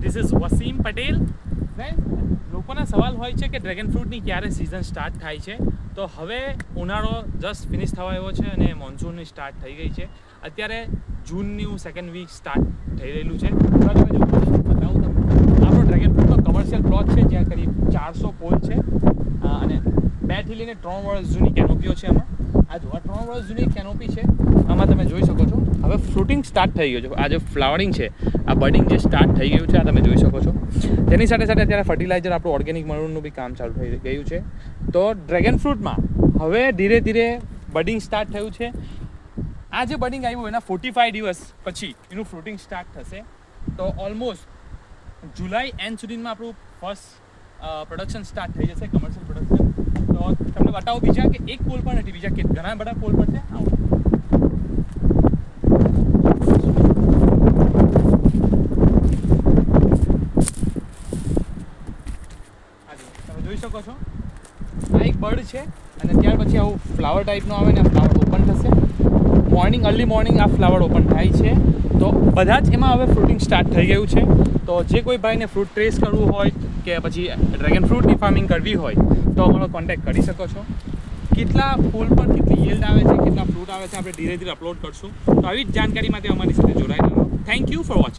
This is Wasim Patel. લોકોના સવાલ હોય છે કે ડ્રેગન ફ્રૂટની ક્યારે સિઝન સ્ટાર્ટ થાય છે. તો હવે ઉનાળો જસ્ટ ફિનિશ થવા આવ્યો છે અને મોન્સૂનની સ્ટાર્ટ થઈ ગઈ છે. અત્યારે જૂનનું સેકન્ડ વીક સ્ટાર્ટ થઈ રહેલું છે. તમે જો બતાવું તમને આપણો ડ્રેગન ફ્રૂટનો કમર્શિયલ પ્લોટ છે જ્યાં કરીબ 400 પોલ છે અને 2 થી લઈને 3 વર્ષ જૂની કેનોપીઓ છે. આમાં આ જો 3 વર્ષ જૂની કેનોપી છે. આમાં તમે જોઈ શકો છો હવે ફ્રૂટિંગ સ્ટાર્ટ થઈ ગયું છે. આ જે ફ્લાવરિંગ છે, આ બડિંગ જે સ્ટાર્ટ થઈ ગયું છે, આ તમે જોઈ શકો છો. તેની સાથે સાથે અત્યારે ફર્ટિલાઇઝર આપણું ઓર્ગેનિક મરૂનનું બી કામ ચાલુ થઈ ગયું છે. તો ડ્રેગન ફ્રૂટમાં હવે ધીરે ધીરે બડિંગ સ્ટાર્ટ થયું છે. આ જે બડિંગ આવ્યું એના 45 દિવસ પછી એનું ફ્રૂટિંગ સ્ટાર્ટ થશે. તો ઓલમોસ્ટ જુલાઈ એન્ડ સુધીમાં આપણું ફર્સ્ટ પ્રોડક્શન સ્ટાર્ટ થઈ જશે, કમર્શિયલ પ્રોડક્શન. તો તમને બતાવું બીજા કે એક પોલ પણ નથી, બીજા કે ઘણા બધા પોલ પણ છે. આવો તમે જોઈ શકો છો આ એક બર્ડ છે અને ત્યાર પછી આવું ફ્લાવર ટાઈપનું આવે ને ફ્લાવર ઓપન થશે. અર્લી મોર્નિંગ આ ફ્લાવર ઓપન થાય છે. તો બધા જ એમાં હવે ફ્રૂટિંગ સ્ટાર્ટ થઈ ગયું છે. તો જે કોઈ ભાઈને ફ્રૂટ ટ્રેસ કરવું હોય કે પછી ડ્રેગન ફ્રૂટની ફાર્મિંગ કરવી હોય તો અમારો કોન્ટેક્ટ કરી શકો છો. કેટલા ફૂલ પર કેટલી yield આવે છે, કેટલા ફ્રૂટ આવે છે, આપણે ધીરે ધીરે અપલોડ કરશું. તો આવી જ જાણકારી માટે અમારી સાથે જોડાઈ રહો. Thank you for watching.